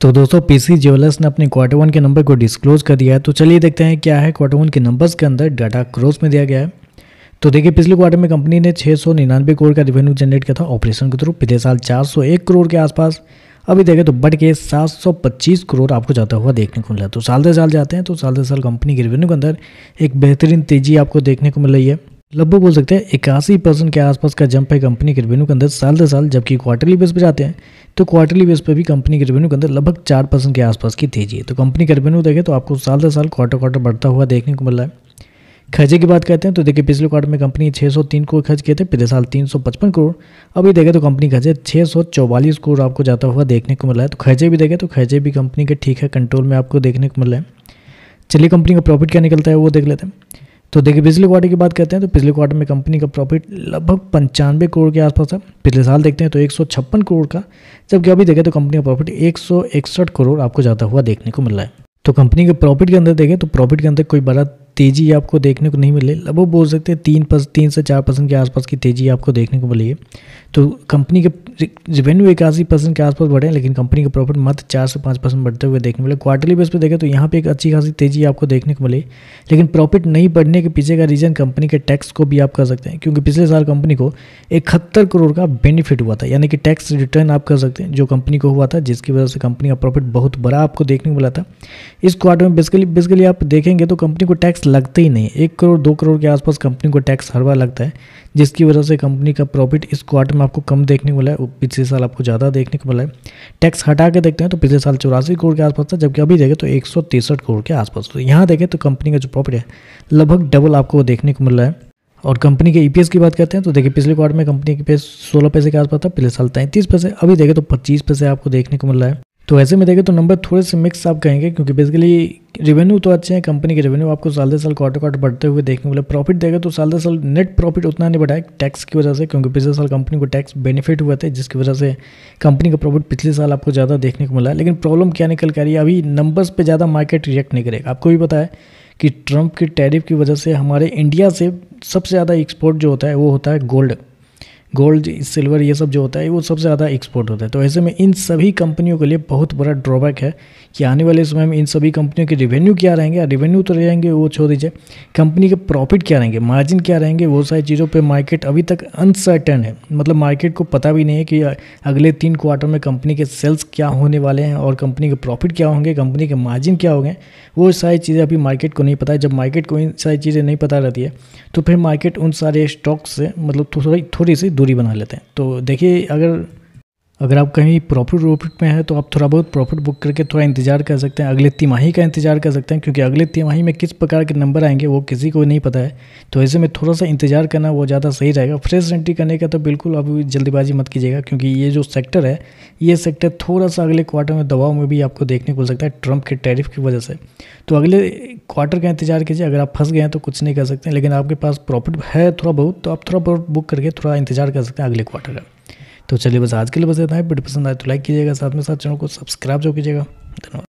तो दोस्तों PC jewellers ने अपने क्वार्टर वन के नंबर को डिस्क्लोज कर दिया है। तो चलिए देखते हैं क्या है क्वार्टर वन के नंबर्स के अंदर डाटा क्रॉस में दिया गया है। तो देखिए पिछले क्वार्टर में कंपनी ने 699 करोड़ का रेवेन्यू जनरेट किया था ऑपरेशन के थ्रू। पिछले साल 401 करोड़ के आसपास, अभी देखें तो बढ़ के 725 करोड़ आपको जाता हुआ देखने को मिला। तो साल दर साल जाते हैं तो साल दर साल कंपनी के रेवेन्यू के अंदर एक बेहतरीन तेजी आपको देखने को मिल रही है। लगभग बोल सकते हैं 81% के आसपास का जंप है कंपनी के रेवेन्यू के अंदर साल दर साल। जबकि क्वार्टरली बेस पे जाते हैं तो क्वार्टरली बेस पे भी कंपनी के रेवेन्यू के अंदर लगभग 4% के आसपास की तेजी है। तो कंपनी का रेवेन्यू देखें तो आपको साल दर साल क्वार्टर बढ़ता हुआ देखने को मिल रहा है। खर्चे की बात करते हैं तो देखिए पिछले क्वार्टर में कंपनी 603 करोड़ खर्च किए थे, पिछले साल 355 करोड़। अभी देखें तो कंपनी खर्चे 644 करोड़ आपको जाता हुआ देखने को मिला है। तो खर्चे भी देखें तो खर्चे भी कंपनी के ठीक है, कंट्रोल में आपको देखने को मिल रहा है। चलिए कंपनी का प्रॉफिट क्या निकलता है वो देख लेते हैं। तो देखिए पिछले क्वार्टर की बात करते हैं तो पिछले क्वार्टर में कंपनी का प्रॉफिट लगभग 95 करोड़ के आसपास था। पिछले साल देखते हैं तो 156 करोड़ का, जबकि अभी देखें तो कंपनी का प्रॉफिट 161 करोड़ आपको जाता हुआ देखने को मिल रहा है। तो कंपनी के प्रॉफिट के अंदर देखें तो प्रॉफिट के अंदर कोई बड़ा तेजी आपको देखने को नहीं मिली। लगभग बोल सकते हैं 3 से 4% के आसपास की तेजी आपको देखने को मिली है। तो कंपनी के रेवेन्यू 81% के आसपास बढ़े, लेकिन कंपनी का प्रॉफिट मात्र 4 से 5% बढ़ते हुए देखने को मिले। क्वार्टरली बेस पे देखें तो यहाँ पे एक अच्छी खासी तेजी आपको देखने को मिली, लेकिन प्रॉफिट नहीं बढ़ने के पीछे का रीजन कंपनी के टैक्स को भी आप कर सकते हैं, क्योंकि पिछले साल कंपनी को 71 करोड़ का बेनिफिट हुआ था, यानी कि टैक्स रिटर्न आप कर सकते हैं जो कंपनी को हुआ था, जिसकी वजह से कंपनी का प्रॉफिट बहुत बड़ा आपको देखने को मिला था। इस क्वार्टर में बेसिकली आप देखेंगे तो कंपनी को टैक्स लगता ही नहीं, 1 करोड़ 2 करोड़ के आसपास कंपनी को टैक्स हर बार लगता है, जिसकी वजह से कंपनी का प्रॉफिट इस क्वार्टर में आपको कम देखने को मिला है, पिछले साल आपको ज़्यादा देखने को मिला है। टैक्स हटा के देखते हैं तो पिछले साल 84 करोड़ के आसपास था, जबकि अभी देखें तो 163 करोड़ के आसपास। तो यहाँ देखें तो कंपनी का जो प्रॉफिट है लगभग डबल आपको देखने को मिल रहा है। और कंपनी के ईपीएस की बात करते हैं तो देखिए पिछले क्वार्टर में कंपनी के ईपीएस 16 पैसे के आसपास था, पिछले साल 33 पैसे, अभी देखें तो 25 पैसे आपको देखने को मिल रहा है। तो ऐसे में देखें तो नंबर थोड़े से मिक्स आप कहेंगे, क्योंकि बेसिकली रेवेन्यू तो अच्छे हैं, कंपनी के रेवेन्यू आपको साल दर साल क्वार्टर बढ़ते हुए देखने को मिला। प्रॉफिट देखें तो साल दर साल नेट प्रॉफिट उतना नहीं बढ़ा है टैक्स की वजह से, क्योंकि पिछले साल कंपनी को टैक्स बेनिफिट हुए थे, जिसकी वजह से कंपनी का प्रॉफिट पिछले साल आपको ज़्यादा देखने को मिला है। लेकिन प्रॉब्लम क्या निकल कर रही है, अभी नंबर्स पर ज़्यादा मार्केट रिएक्ट नहीं करेगा। आपको भी पता है कि ट्रंप के टैरिफ की वजह से हमारे इंडिया से सबसे ज़्यादा एक्सपोर्ट जो होता है वो होता है गोल्ड सिल्वर, ये सब जो होता है वो सबसे ज़्यादा एक्सपोर्ट होता है। तो ऐसे में इन सभी कंपनियों के लिए बहुत बड़ा ड्रॉबैक है कि आने वाले समय में इन सभी कंपनियों के रेवेन्यू क्या रहेंगे, रेवेन्यू तो रहेंगे वो छोड़ दीजिए, कंपनी के प्रॉफिट क्या रहेंगे, मार्जिन क्या रहेंगे, वो सारी चीज़ों पे मार्केट अभी तक अनसर्टेन है। मतलब मार्केट को पता भी नहीं है कि अगले 3 क्वार्टर में कंपनी के सेल्स क्या होने वाले हैं और कंपनी के प्रॉफिट क्या होंगे, कंपनी के मार्जिन क्या होंगे, वो सारी चीज़ें अभी मार्केट को नहीं पता है। जब मार्केट को इन सारी चीज़ें नहीं पता रहती है तो फिर मार्केट उन सारे स्टॉक्स से मतलब थोड़ी सी दूरी बना लेते हैं। तो देखिए अगर आप कहीं प्रॉफिट में है तो आप थोड़ा बहुत प्रॉफिट बुक करके थोड़ा इंतजार कर सकते हैं, अगले तिमाही का इंतजार कर सकते हैं, क्योंकि अगले तिमाही में किस प्रकार के नंबर आएंगे वो किसी को नहीं पता है। तो ऐसे में थोड़ा सा इंतजार करना वो ज़्यादा सही रहेगा। फ्रेश एंट्री करने का तो बिल्कुल अभी जल्दीबाजी मत कीजिएगा, क्योंकि ये जो सेक्टर है ये सेक्टर थोड़ा सा अगले क्वार्टर में दबाव में भी आपको देखने को मिल सकता है ट्रंप के टैरिफ की वजह से। तो अगले क्वार्टर का इंतजार कीजिए। अगर आप फंस गए हैं तो कुछ नहीं कर सकते, लेकिन आपके पास प्रॉफिट है थोड़ा बहुत, तो आप थोड़ा बहुत बुक करके थोड़ा इंतजार कर सकते हैं अगले क्वार्टर का। तो चलिए बस आज के लिए बस इतना है। वीडियो पसंद आए तो लाइक कीजिएगा, साथ में साथ चैनल को सब्सक्राइब जो कीजिएगा। धन्यवाद।